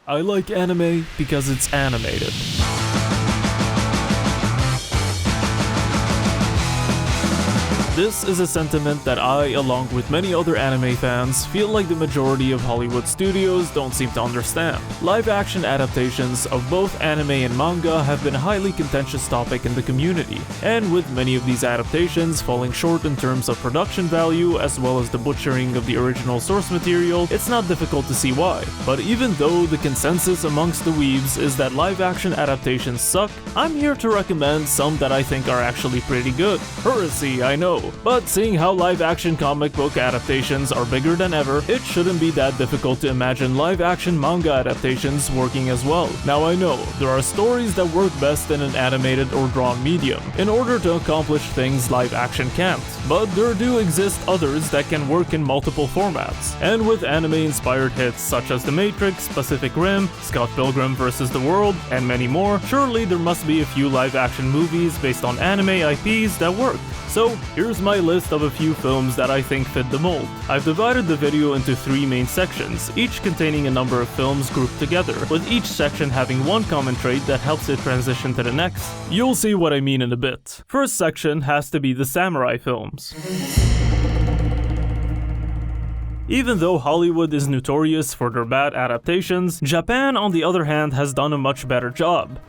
I like anime because it's animated. This is a sentiment that I, along with many other anime fans, feel like the majority of Hollywood studios don't seem to understand. Live-action adaptations of both anime and manga have been a highly contentious topic in the community, and with many of these adaptations falling short in terms of production value as well as the butchering of the original source material, it's not difficult to see why. But even though the consensus amongst the weebs is that live-action adaptations suck, I'm here to recommend some that I think are actually pretty good. Heresy, I know. But seeing how live-action comic book adaptations are bigger than ever, it shouldn't be that difficult to imagine live-action manga adaptations working as well. Now I know, there are stories that work best in an animated or drawn medium, in order to accomplish things live-action can't. But there do exist others that can work in multiple formats. And with anime-inspired hits such as The Matrix, Pacific Rim, Scott Pilgrim vs. the World, and many more, surely there must be a few live-action movies based on anime IPs that work. So, here's my list of a few films that I think fit the mold. I've divided the video into 3 main sections, each containing a number of films grouped together, with each section having one common trait that helps it transition to the next. You'll see what I mean in a bit. First section has to be the samurai films. Even though Hollywood is notorious for their bad adaptations, Japan on the other hand has done a much better job.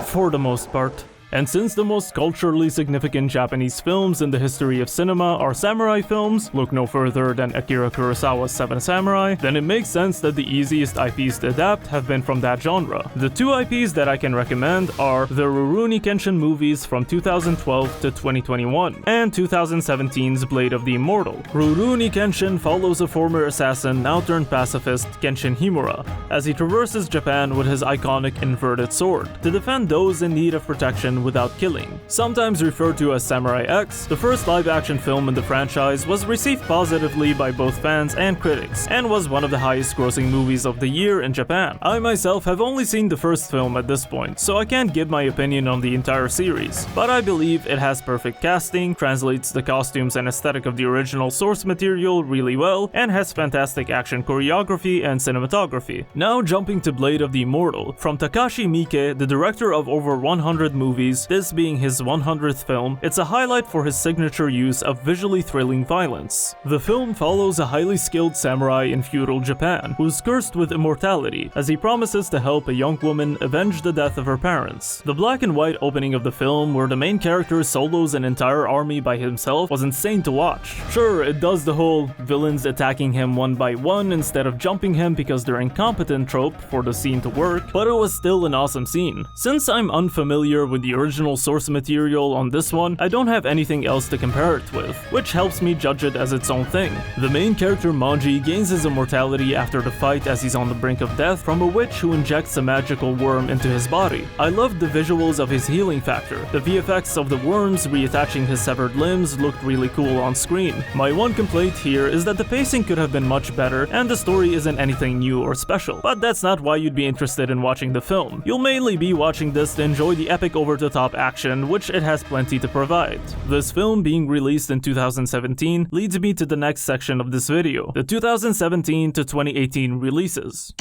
For the most part. And since the most culturally significant Japanese films in the history of cinema are samurai films, look no further than Akira Kurosawa's Seven Samurai, then it makes sense that the easiest IPs to adapt have been from that genre. The 2 IPs that I can recommend are the Rurouni Kenshin movies from 2012 to 2021, and 2017's Blade of the Immortal. Rurouni Kenshin follows a former assassin, now turned pacifist, Kenshin Himura, as he traverses Japan with his iconic inverted sword, to defend those in need of protection without killing. Sometimes referred to as Samurai X, the first live-action film in the franchise was received positively by both fans and critics, and was one of the highest-grossing movies of the year in Japan. I myself have only seen the first film at this point, so I can't give my opinion on the entire series, but I believe it has perfect casting, translates the costumes and aesthetic of the original source material really well, and has fantastic action choreography and cinematography. Now jumping to Blade of the Immortal, from Takashi Miike, the director of over 100 movies, this being his 100th film, it's a highlight for his signature use of visually thrilling violence. The film follows a highly skilled samurai in feudal Japan, who's cursed with immortality, as he promises to help a young woman avenge the death of her parents. The black and white opening of the film, where the main character solos an entire army by himself, was insane to watch. Sure, it does the whole villains attacking him one by one instead of jumping him because they're incompetent trope for the scene to work, but it was still an awesome scene. Since I'm unfamiliar with the original source material on this one, I don't have anything else to compare it with, which helps me judge it as its own thing. The main character Manji gains his immortality after the fight as he's on the brink of death from a witch who injects a magical worm into his body. I loved the visuals of his healing factor. The VFX of the worms reattaching his severed limbs looked really cool on screen. My one complaint here is that the pacing could have been much better and the story isn't anything new or special, but that's not why you'd be interested in watching the film. You'll mainly be watching this to enjoy the epic over-the-top action, which it has plenty to provide. This film being released in 2017 leads me to the next section of this video, the 2017 to 2018 releases.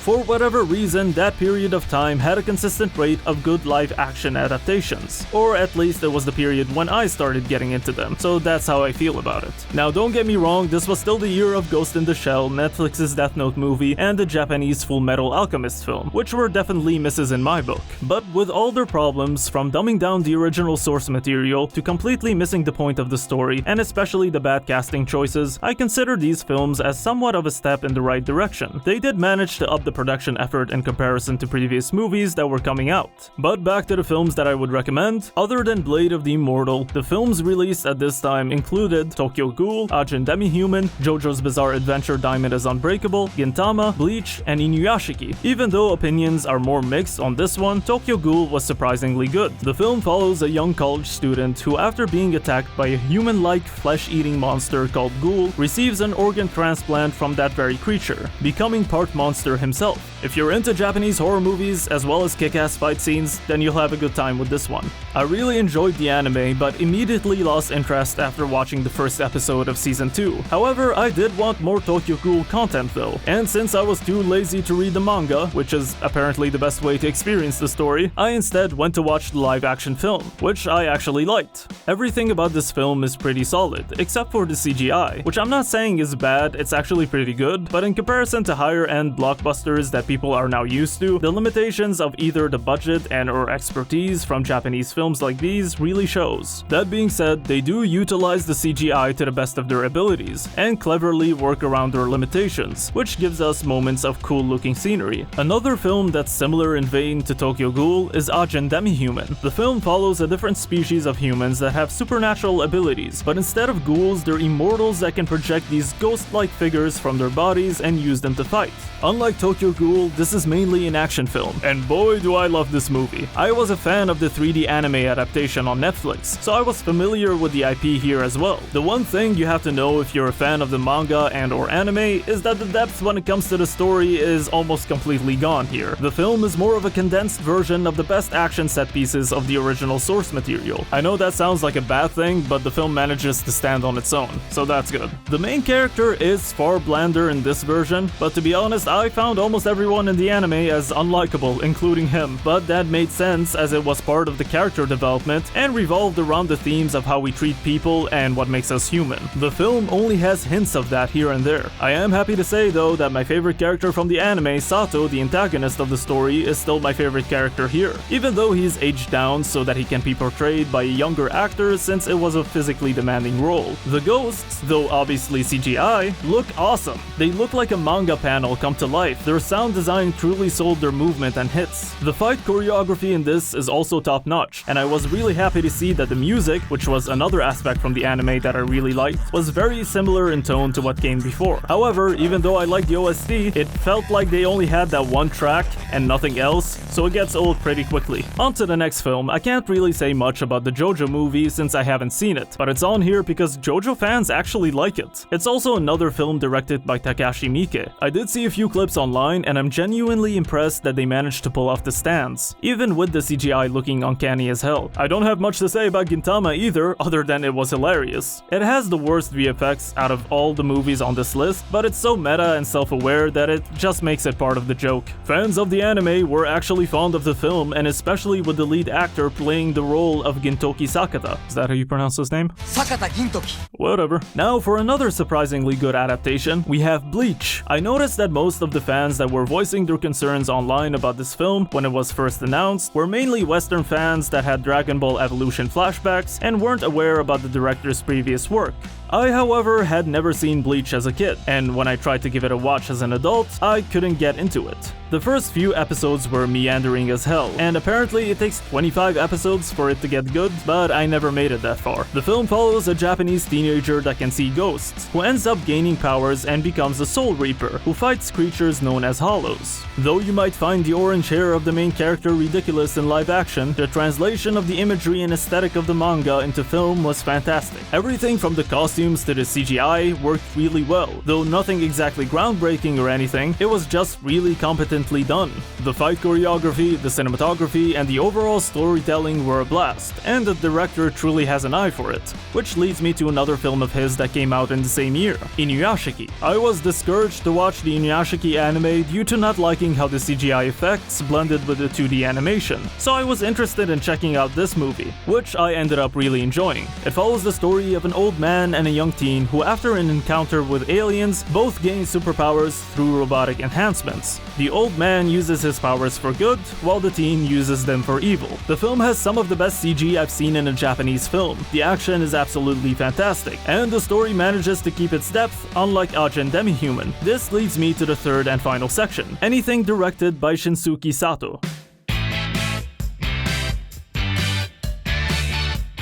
For whatever reason, that period of time had a consistent rate of good live-action adaptations. Or at least it was the period when I started getting into them, so that's how I feel about it. Now don't get me wrong, this was still the year of Ghost in the Shell, Netflix's Death Note movie, and the Japanese Full Metal Alchemist film, which were definitely misses in my book. But with all their problems, from dumbing down the original source material to completely missing the point of the story, and especially the bad casting choices, I consider these films as somewhat of a step in the right direction. They did manage to up the production effort in comparison to previous movies that were coming out. But back to the films that I would recommend. Other than Blade of the Immortal, the films released at this time included Tokyo Ghoul, Ajin Demi-Human, JoJo's Bizarre Adventure Diamond is Unbreakable, Gintama, Bleach, and Inuyashiki. Even though opinions are more mixed on this one, Tokyo Ghoul was surprisingly good. The film follows a young college student who, after being attacked by a human-like flesh-eating monster called Ghoul, receives an organ transplant from that very creature, becoming part monster himself. itself. If you're into Japanese horror movies as well as kick-ass fight scenes, then you'll have a good time with this one. I really enjoyed the anime, but immediately lost interest after watching the first episode of season 2. However, I did want more Tokyo Ghoul content though, and since I was too lazy to read the manga, which is apparently the best way to experience the story, I instead went to watch the live-action film, which I actually liked. Everything about this film is pretty solid, except for the CGI, which I'm not saying is bad, it's actually pretty good, but in comparison to higher-end blockbusters that people are now used to, the limitations of either the budget and/or expertise from Japanese films like these really shows. That being said, they do utilize the CGI to the best of their abilities, and cleverly work around their limitations, which gives us moments of cool-looking scenery. Another film that's similar in vein to Tokyo Ghoul is Ajin Demi-Human. The film follows a different species of humans that have supernatural abilities, but instead of ghouls, they're immortals that can project these ghost-like figures from their bodies and use them to fight. Unlike Tokyo Ghoul, this is mainly an action film, and boy do I love this movie. I was a fan of the 3D anime adaptation on Netflix, so I was familiar with the IP here as well. The one thing you have to know if you're a fan of the manga and/or anime is that the depth when it comes to the story is almost completely gone here. The film is more of a condensed version of the best action set pieces of the original source material. I know that sounds like a bad thing, but the film manages to stand on its own, so that's good. The main character is far blander in this version, but to be honest, I found almost everyone in the anime as unlikable, including him, but that made sense as it was part of the character development and revolved around the themes of how we treat people and what makes us human. The film only has hints of that here and there. I am happy to say though that my favorite character from the anime, Sato, the antagonist of the story, is still my favorite character here, even though he's aged down so that he can be portrayed by a younger actor since it was a physically demanding role. The ghosts, though obviously CGI, look awesome. They look like a manga panel come to life. Their sound design truly sold their movement and hits. The fight choreography in this is also top-notch, and I was really happy to see that the music, which was another aspect from the anime that I really liked, was very similar in tone to what came before. However, even though I liked the OST, it felt like they only had that one track and nothing else, so it gets old pretty quickly. On to the next film. I can't really say much about the JoJo movie since I haven't seen it, but it's on here because JoJo fans actually like it. It's also another film directed by Takashi Miike. I did see a few clips online and I'm genuinely impressed that they managed to pull off the stands, even with the CGI looking uncanny as hell. I don't have much to say about Gintama either, other than it was hilarious. It has the worst VFX out of all the movies on this list, but it's so meta and self-aware that it just makes it part of the joke. Fans of the anime were actually fond of the film, and especially with the lead actor playing the role of Gintoki Sakata. Is that how you pronounce his name? Sakata Gintoki. Whatever. Now for another surprisingly good adaptation, we have Bleach. I noticed that most of the fans that were voicing their concerns online about this film when it was first announced were mainly Western fans that had Dragon Ball Evolution flashbacks and weren't aware about the director's previous work. I, however, had never seen Bleach as a kid, and when I tried to give it a watch as an adult, I couldn't get into it. The first few episodes were meandering as hell, and apparently it takes 25 episodes for it to get good, but I never made it that far. The film follows a Japanese teenager that can see ghosts, who ends up gaining powers and becomes a Soul Reaper, who fights creatures known as Hollows. Though you might find the orange hair of the main character ridiculous in live action, the translation of the imagery and aesthetic of the manga into film was fantastic. Everything from the costumes to the CGI worked really well, though nothing exactly groundbreaking or anything, it was just really competently done. The fight choreography, the cinematography, and the overall storytelling were a blast, and the director truly has an eye for it, which leads me to another film of his that came out in the same year, Inuyashiki. I was discouraged to watch the Inuyashiki anime due to not liking how the CGI effects blended with the 2D animation, so I was interested in checking out this movie, which I ended up really enjoying. It follows the story of an old man and a young teen who, after an encounter with aliens, both gain superpowers through robotic enhancements. The old man uses his powers for good, while the teen uses them for evil. The film has some of the best CG I've seen in a Japanese film. The action is absolutely fantastic, and the story manages to keep its depth, unlike Ajin Demi-Human. This leads me to the third and final section, anything directed by Shinsuke Sato.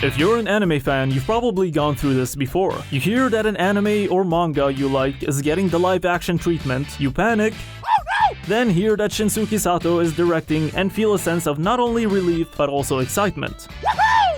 If you're an anime fan, you've probably gone through this before. You hear that an anime or manga you like is getting the live-action treatment, you panic, then hear that Shinsuke Sato is directing and feel a sense of not only relief but also excitement.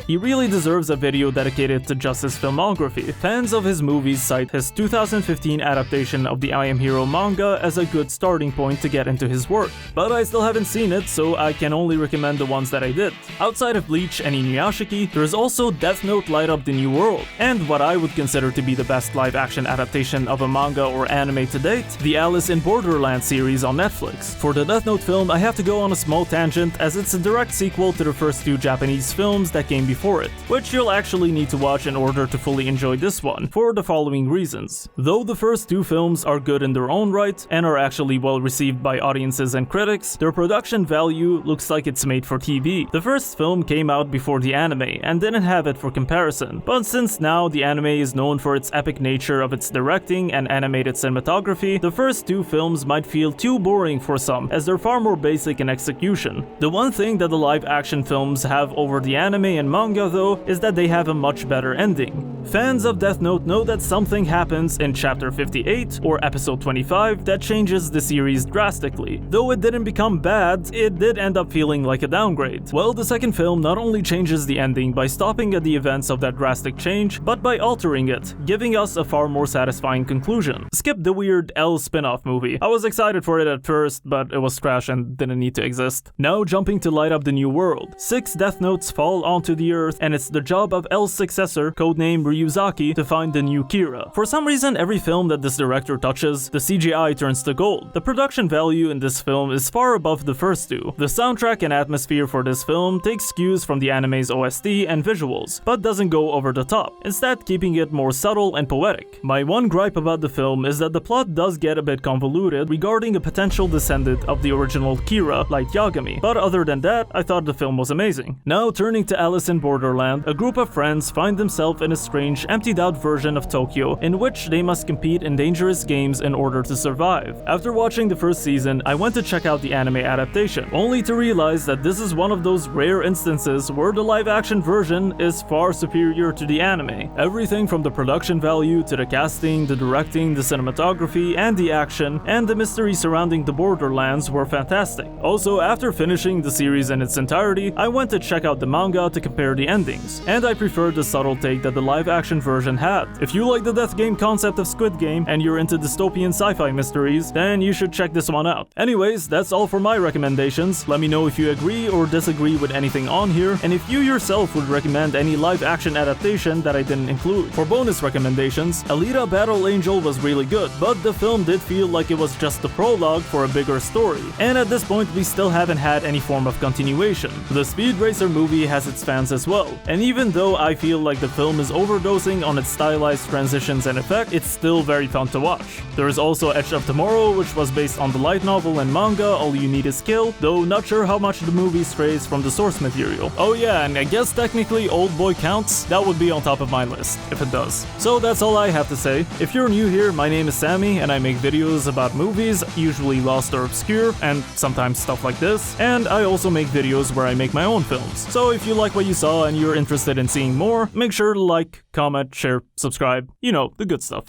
He really deserves a video dedicated to just his filmography. Fans of his movies cite his 2015 adaptation of the I Am Hero manga as a good starting point to get into his work, but I still haven't seen it, so I can only recommend the ones that I did. Outside of Bleach and Inuyashiki, there's also Death Note Light Up the New World, and what I would consider to be the best live-action adaptation of a manga or anime to date, the Alice in Borderland series on Netflix. For the Death Note film, I have to go on a small tangent as it's a direct sequel to the first two Japanese films that came before it, which you'll actually need to watch in order to fully enjoy this one, for the following reasons. Though the first two films are good in their own right, and are actually well received by audiences and critics, their production value looks like it's made for TV. The first film came out before the anime, and didn't have it for comparison, but since now the anime is known for its epic nature of its directing and animated cinematography, the first two films might feel too boring for some, as they're far more basic in execution. The one thing that the live-action films have over the anime and manga though, is that they have a much better ending. Fans of Death Note know that something happens in chapter 58 or episode 25 that changes the series drastically. Though it didn't become bad, it did end up feeling like a downgrade. Well, the second film not only changes the ending by stopping at the events of that drastic change, but by altering it, giving us a far more satisfying conclusion. Skip the weird L spin-off movie. I was excited for it at first, but it was trash and didn't need to exist. Now jumping to Light Up the New World. 6 Death Notes fall onto the Earth, and it's the job of L's successor, codenamed Ryuzaki, to find the new Kira. For some reason, every film that this director touches, the CGI turns to gold. The production value in this film is far above the first two. The soundtrack and atmosphere for this film takes cues from the anime's OST and visuals, but doesn't go over the top, instead keeping it more subtle and poetic. My one gripe about the film is that the plot does get a bit convoluted regarding a potential descendant of the original Kira, Light Yagami, but other than that, I thought the film was amazing. Now turning to Alice in Borderland, a group of friends find themselves in a strange, emptied-out version of Tokyo in which they must compete in dangerous games in order to survive. After watching the first season, I went to check out the anime adaptation, only to realize that this is one of those rare instances where the live-action version is far superior to the anime. Everything from the production value to the casting, the directing, the cinematography, and the action, and the mystery surrounding the Borderlands were fantastic. Also, after finishing the series in its entirety, I went to check out the manga to compare the endings, and I preferred the subtle take that the live-action version had. If you like the death game concept of Squid Game and you're into dystopian sci-fi mysteries, then you should check this one out. Anyways, that's all for my recommendations. Let me know if you agree or disagree with anything on here, and if you yourself would recommend any live-action adaptation that I didn't include. For bonus recommendations, Alita Battle Angel was really good, but the film did feel like it was just the prologue for a bigger story, and at this point we still haven't had any form of continuation. The Speed Racer movie has its fans as well, and even though I feel like the film is overdosing on its stylized transitions and effect, it's still very fun to watch. There is also Edge of Tomorrow, which was based on the light novel and manga All You Need Is Kill, though not sure how much the movie strays from the source material. Oh yeah, and I guess technically Old Boy counts. That would be on top of my list, if it does. So that's all I have to say. If you're new here, my name is Sami, and I make videos about movies, usually lost or obscure, and sometimes stuff like this, and I also make videos where I make my own films. So if you like what you saw and you're interested in seeing more, make sure to like, comment, share, subscribe, you know, the good stuff.